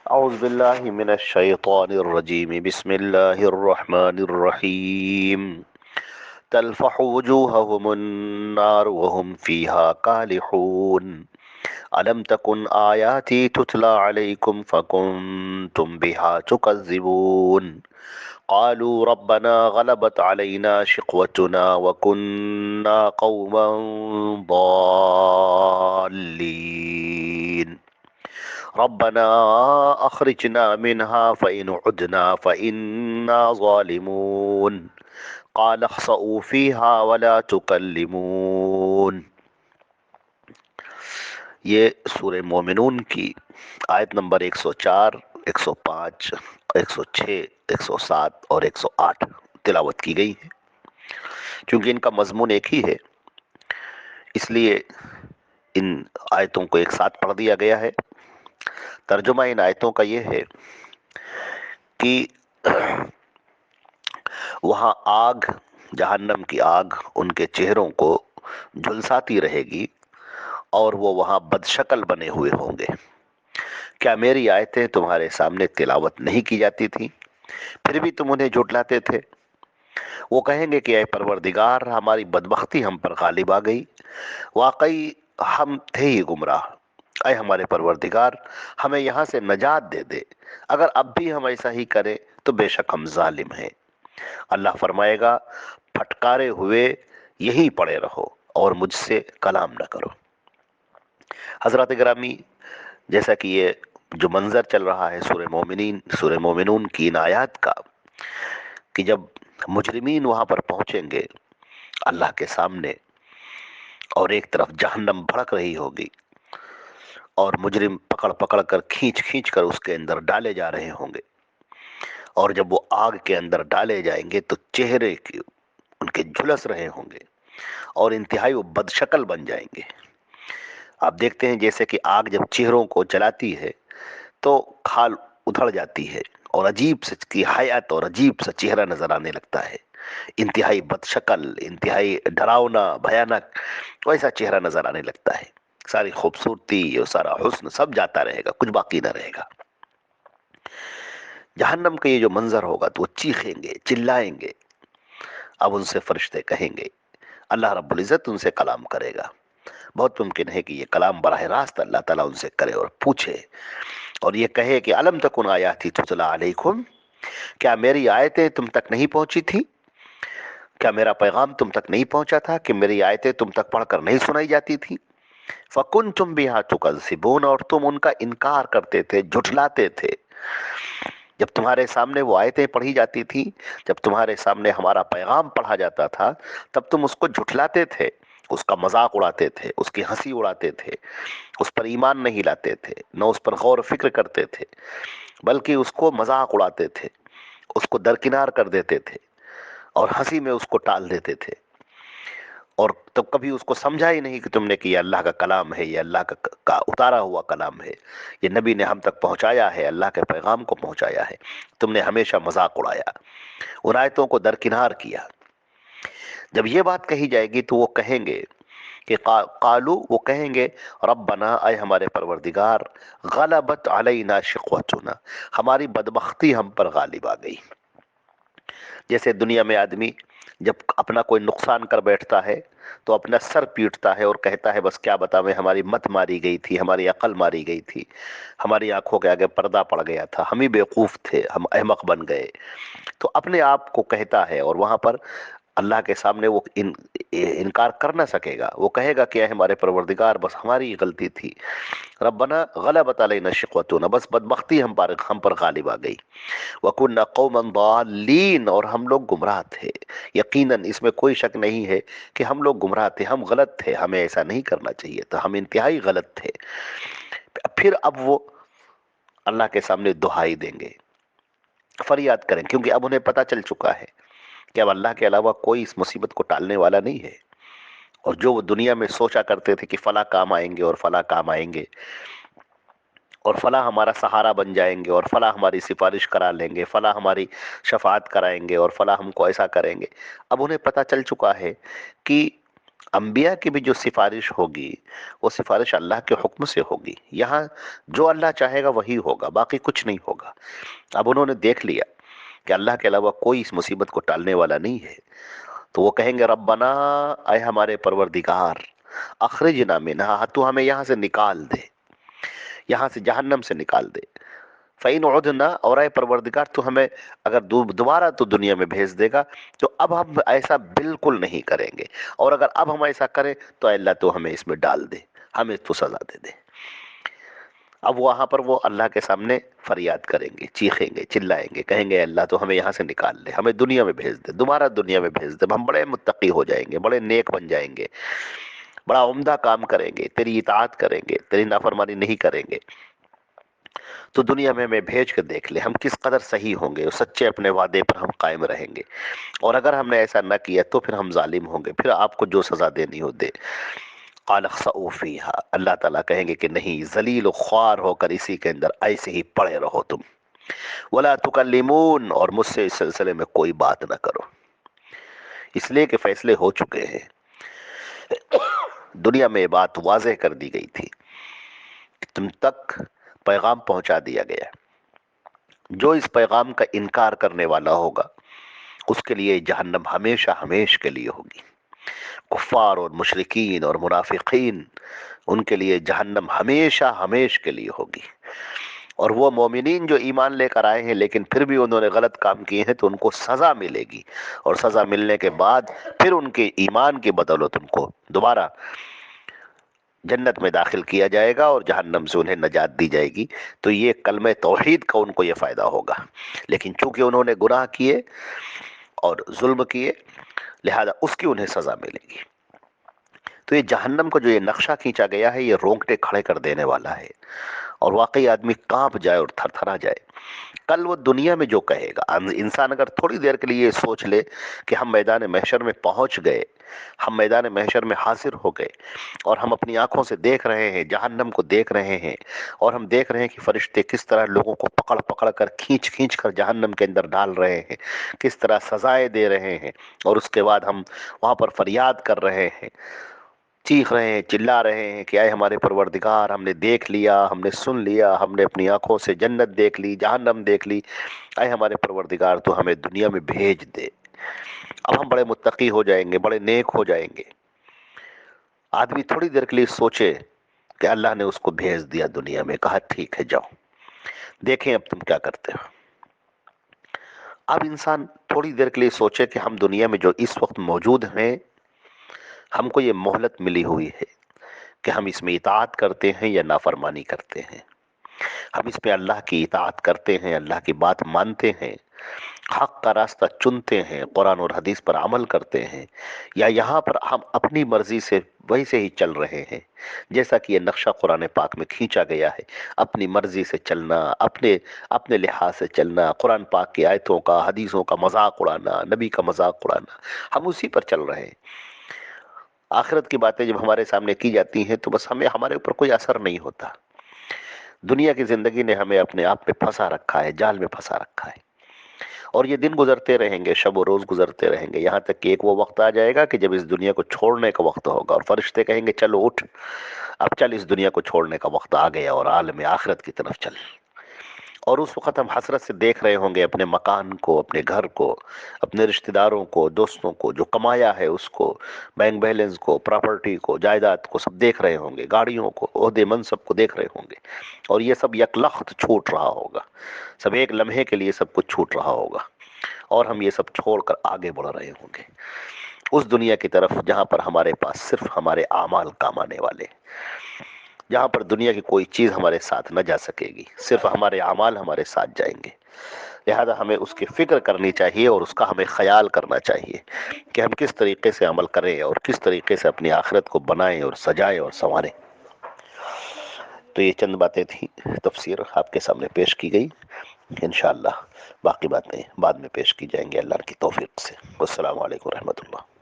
أعوذ بالله من الشيطان الرجيم بسم الله الرحمن الرحيم تلفح وجوههم النار وهم فيها كالحون ألم تكن آياتي تتلى عليكم فكنتم بها تكذبون قالوا ربنا غلبت علينا شقوتنا وكنا قوما ضالين ربنا أخرجنا منها فإن عدنا فإنا ظالمون قال اخسئوا فيها ولا تكلمون. یہ سورہ مومنون کی آیت نمبر 104، 105، 106، 107 اور 108 تلاوت کی گئی ہے۔ چونکہ ان کا مضمون ایک ہی ہے اس لیے ان آیتوں کو ایک ساتھ پڑھ دیا گیا ہے۔ ترجمہ ان آیتوں کا یہ ہے کہ وہاں آگ، جہنم کی آگ ان کے چہروں کو جھلساتی رہے گی اور وہ وہاں بدشکل بنے ہوئے ہوں گے۔ کیا میری آیتیں تمہارے سامنے تلاوت نہیں کی جاتی تھیں؟ پھر بھی تم انہیں جھٹلاتے تھے۔ وہ کہیں گے کہ اے پروردگار، ہماری بدبختی ہم پر غالب آ گئی، واقعی ہم تھے ہی گمراہ۔ اے ہمارے پروردگار، ہمیں یہاں سے نجات دے دے، اگر اب بھی ہم ایسا ہی کریں تو بے شک ہم ظالم ہیں۔ اللہ فرمائے گا، پھٹکارے ہوئے یہی پڑے رہو اور مجھ سے کلام نہ کرو۔ حضرات گرامی، جیسا کہ یہ جو منظر چل رہا ہے سورہ مومنون کی ان آیات کا، کہ جب مجرمین وہاں پر پہنچیں گے اللہ کے سامنے اور ایک طرف جہنم بھڑک رہی ہوگی اور مجرم پکڑ پکڑ کر کھینچ کھینچ کر اس کے اندر ڈالے جا رہے ہوں گے، اور جب وہ آگ کے اندر ڈالے جائیں گے تو چہرے کی ان کے جھلس رہے ہوں گے اور انتہائی وہ بد شکل بن جائیں گے۔ آپ دیکھتے ہیں جیسے کہ آگ جب چہروں کو جلاتی ہے تو کھال ادھڑ جاتی ہے اور عجیب سے کی حیات اور عجیب سا چہرہ نظر آنے لگتا ہے، انتہائی بد شکل، انتہائی ڈراؤنا، بھیانک ویسا چہرہ نظر آنے لگتا ہے۔ ساری خوبصورتی اور سارا حسن سب جاتا رہے گا، کچھ باقی نہ رہے گا۔ جہنم کا یہ جو منظر ہوگا تو وہ چیخیں گے، چلائیں گے۔ اب ان سے فرشتے کہیں گے، اللہ رب العزت ان سے کلام کرے گا۔ بہت ممکن ہے کہ یہ کلام براہ راست اللہ تعالیٰ ان سے کرے اور پوچھے اور یہ کہے کہ الم تکن آیاتی تتلی علیکم، کیا میری آیتیں تم تک نہیں پہنچی تھی؟ کیا میرا پیغام تم تک نہیں پہنچا تھا کہ میری آیتیں تم تک پڑھ کر نہیں سنائی جاتی تھی؟ فَكُنْتُمْ بِهَا تُكَذِّبُونَ، اور تم ان کا انکار کرتے تھے، جھٹلاتے تھے۔ جب تمہارے سامنے وہ آیتیں پڑھی جاتی تھی، جب تمہارے سامنے ہمارا پیغام پڑھا جاتا تھا، تب تم اس کو جھٹلاتے تھے، اس کا مذاق اڑاتے تھے، اس کی ہنسی اڑاتے تھے، اس پر ایمان نہیں لاتے تھے، نہ اس پر غور و فکر کرتے تھے، بلکہ اس کو مذاق اڑاتے تھے، اس کو درکنار کر دیتے تھے اور ہنسی میں اس کو ٹال دیتے تھے، اور تب کبھی اس کو سمجھا ہی نہیں کہ تم نے کہ یہ اللہ کا کلام ہے، یہ اللہ کا اتارا ہوا کلام ہے، یہ نبی نے ہم تک پہنچایا ہے، اللہ کے پیغام کو پہنچایا ہے۔ تم نے ہمیشہ مذاق اڑایا، ان آیتوں کو درکنار کیا۔ جب یہ بات کہی جائے گی تو وہ کہیں گے کہ قالو، وہ کہیں گے ربنا، اے ہمارے پروردگار، غلبت علینا شقوتنا، ہماری بدبختی ہم پر غالب آ گئی۔ جیسے دنیا میں آدمی جب اپنا کوئی نقصان کر بیٹھتا ہے تو اپنا سر پیٹتا ہے اور کہتا ہے بس کیا بتاویں، ہماری مت ماری گئی تھی، ہماری عقل ماری گئی تھی، ہماری آنکھوں کے آگے پردہ پڑ گیا تھا، ہم ہی بیوقوف تھے، ہم احمق بن گئے، تو اپنے آپ کو کہتا ہے، اور وہاں پر اللہ کے سامنے وہ انکار کر نہ سکے گا۔ وہ کہے گا کہ اے ہمارے پروردگار، بس ہماری ہی غلطی تھی، ربنا غلبت علینا شقوتنا، بس بدبختی ہم پر غالب آ گئی، وَكُنَّا قَوْمًا ضَالِّينَ، اور ہم لوگ گمراہ تھے۔ یقیناً اس میں کوئی شک نہیں ہے کہ ہم لوگ گمراہ تھے، ہم غلط تھے، ہمیں ایسا نہیں کرنا چاہیے تھا، ہم انتہائی غلط تھے۔ پھر اب وہ اللہ کے سامنے دہائی دیں گے، فریاد کریں، کیونکہ اب انہیں پتہ چل چکا ہے کہ اب اللہ کے علاوہ کوئی اس مصیبت کو ٹالنے والا نہیں ہے، اور جو وہ دنیا میں سوچا کرتے تھے کہ فلاں کام آئیں گے اور فلاں کام آئیں گے اور فلاں ہمارا سہارا بن جائیں گے اور فلاں ہماری سفارش کرا لیں گے، فلاں ہماری شفاعت کرائیں گے اور فلاں ہم کو ایسا کریں گے، اب انہیں پتہ چل چکا ہے کہ انبیاء کی بھی جو سفارش ہوگی وہ سفارش اللہ کے حکم سے ہوگی. یہاں جو اللہ چاہے گا وہی ہوگا، باقی کچھ نہیں ہوگا. اب انہوں نے دیکھ لیا کہ اللہ کے علاوہ کوئی اس مصیبت کو ٹالنے والا نہیں ہے، تو وہ کہیں گے ربنا، اے ہمارے پروردگار، اخرجنا منہا، تو ہمیں یہاں سے نکال دے، یہاں سے جہنم سے نکال دے. فَإِنْ عُدْنَا، اور اے پروردگار تو ہمیں اگر دوبارہ تو دنیا میں بھیج دے گا تو اب ہم ایسا بالکل نہیں کریں گے، اور اگر اب ہم ایسا کریں تو اے اللہ تو ہمیں اس میں ڈال دے، ہمیں تو سزا دے دے. اب وہاں پر وہ اللہ کے سامنے فریاد کریں گے، چیخیں گے، چلائیں گے، کہیں گے اللہ تو ہمیں یہاں سے نکال دے، ہمیں دنیا میں بھیج دے، دوبارہ دنیا میں بھیج دے، ہم بڑے متقی ہو جائیں گے، بڑے نیک بن جائیں گے، بڑا عمدہ کام کریں گے، تیری اطاعت کریں گے، تیری نافرمانی نہیں کریں گے. تو دنیا میں ہمیں بھیج کر دیکھ لے ہم کس قدر صحیح ہوں گے، سچے اپنے وعدے پر ہم قائم رہیں گے، اور اگر ہم نے ایسا نہ کیا تو پھر ہم ظالم ہوں گے، پھر آپ کو جو سزا دینی ہو دے. قال اخسؤوا فیہا، اللہ تعالیٰ کہیں گے کہ نہیں، ذلیل و خوار ہو کر اسی کے اندر ایسے ہی پڑے رہو تم. ولا تکلمون، اور مجھ سے اس سلسلے میں کوئی بات نہ کرو، اس لیے کہ فیصلے ہو چکے ہیں. دنیا میں یہ بات واضح کر دی گئی تھی کہ تم تک پیغام پہنچا دیا گیا، جو اس پیغام کا انکار کرنے والا ہوگا اس کے لیے جہنم ہمیشہ ہمیش کے لیے ہوگی. کفار اور مشرکین اور منافقین، ان کے لیے جہنم ہمیشہ ہمیش کے لیے ہوگی. اور وہ مومنین جو ایمان لے کر آئے ہیں لیکن پھر بھی انہوں نے غلط کام کیے ہیں تو ان کو سزا ملے گی، اور سزا ملنے کے بعد پھر ان کے ایمان کی بدولت ان کو دوبارہ جنت میں داخل کیا جائے گا اور جہنم سے انہیں نجات دی جائے گی. تو یہ کلمہ توحید کا ان کو یہ فائدہ ہوگا. لیکن چونکہ انہوں نے گناہ کیے اور ظلم کیے لہذا اس کی انہیں سزا ملے گی. تو یہ جہنم کو جو یہ نقشہ کھینچا گیا ہے یہ رونگٹے کھڑے کر دینے والا ہے، اور واقعی آدمی کانپ جائے اور تھر تھرا جائے. کل وہ دنیا میں جو کہے گا، انسان اگر تھوڑی دیر کے لیے یہ سوچ لے کہ ہم میدان محشر میں پہنچ گئے، ہم میدان محشر میں حاضر ہو گئے، اور ہم اپنی آنکھوں سے دیکھ رہے ہیں، جہنم کو دیکھ رہے ہیں، اور ہم دیکھ رہے ہیں کہ فرشتے کس طرح لوگوں کو پکڑ پکڑ کر کھینچ کھینچ کر جہنم کے اندر ڈال رہے ہیں، کس طرح سزائیں دے رہے ہیں، اور اس کے بعد ہم وہاں پر فریاد کر رہے ہیں، چیخ رہے ہیں، چلا رہے ہیں کہ اے ہمارے پروردگار، ہم نے دیکھ لیا، ہم نے سن لیا، ہم نے اپنی آنکھوں سے جنت دیکھ لی، جہنم دیکھ لی، اے ہمارے پروردگار تو ہمیں دنیا میں بھیج دے. اب ہم بڑے متقی ہو جائیں گے، بڑے نیک ہو جائیں گے. آدمی تھوڑی دیر کے لیے سوچے کہ اللہ نے اس کو بھیج دیا دنیا میں، کہا ٹھیک ہے جاؤ، دیکھیں اب تم کیا کرتے ہو. اب انسان تھوڑی دیر کے لیے سوچے کہ ہم دنیا میں جو اس وقت موجود ہیں، ہم کو یہ مہلت ملی ہوئی ہے کہ ہم اس میں اطاعت کرتے ہیں یا نافرمانی کرتے ہیں. ہم اس میں اللہ کی اطاعت کرتے ہیں، اللہ کی بات مانتے ہیں، حق کا راستہ چنتے ہیں، قرآن اور حدیث پر عمل کرتے ہیں، یا یہاں پر ہم اپنی مرضی سے ویسے ہی چل رہے ہیں جیسا کہ یہ نقشہ قرآن پاک میں کھینچا گیا ہے. اپنی مرضی سے چلنا، اپنے لحاظ سے چلنا، قرآن پاک کی آیتوں کا، حدیثوں کا مذاق اڑانا، نبی کا مذاق اڑانا، ہم اسی پر چل رہے ہیں. آخرت کی باتیں جب ہمارے سامنے کی جاتی ہیں تو بس ہمارے اوپر کوئی اثر نہیں ہوتا. دنیا کی زندگی نے ہمیں اپنے آپ پہ پھنسا رکھا ہے، جال میں پھنسا رکھا ہے، اور یہ دن گزرتے رہیں گے، شب و روز گزرتے رہیں گے، یہاں تک کہ ایک وہ وقت آ جائے گا کہ جب اس دنیا کو چھوڑنے کا وقت ہوگا، اور فرشتے کہیں گے چلو اٹھ، اب چل، اس دنیا کو چھوڑنے کا وقت آ گیا اور عالم آخرت کی طرف چل. اور اس وقت ہم حسرت سے دیکھ رہے ہوں گے اپنے مکان کو، اپنے گھر کو، اپنے رشتہ داروں کو، دوستوں کو، جو کمایا ہے اس کو، بینک بیلنس کو، پراپرٹی کو، جائیداد کو، سب دیکھ رہے ہوں گے، گاڑیوں کو، عہدے منصب کو دیکھ رہے ہوں گے، اور یہ سب یک لخت چھوٹ رہا ہوگا، سب ایک لمحے کے لیے سب کچھ چھوٹ رہا ہوگا، اور ہم یہ سب چھوڑ کر آگے بڑھ رہے ہوں گے اس دنیا کی طرف جہاں پر ہمارے پاس صرف ہمارے اعمال کام آنے والے، جہاں پر دنیا کی کوئی چیز ہمارے ساتھ نہ جا سکے گی، صرف ہمارے اعمال ہمارے ساتھ جائیں گے. لہذا ہمیں اس کی فکر کرنی چاہیے اور اس کا ہمیں خیال کرنا چاہیے کہ ہم کس طریقے سے عمل کریں اور کس طریقے سے اپنی آخرت کو بنائیں اور سجائیں اور سنواریں. تو یہ چند باتیں تھیں، تفسیر آپ کے سامنے پیش کی گئی. انشاءاللہ باقی باتیں بعد میں پیش کی جائیں گے اللہ کی توفیق سے. والسلام علیکم ورحمۃ اللہ.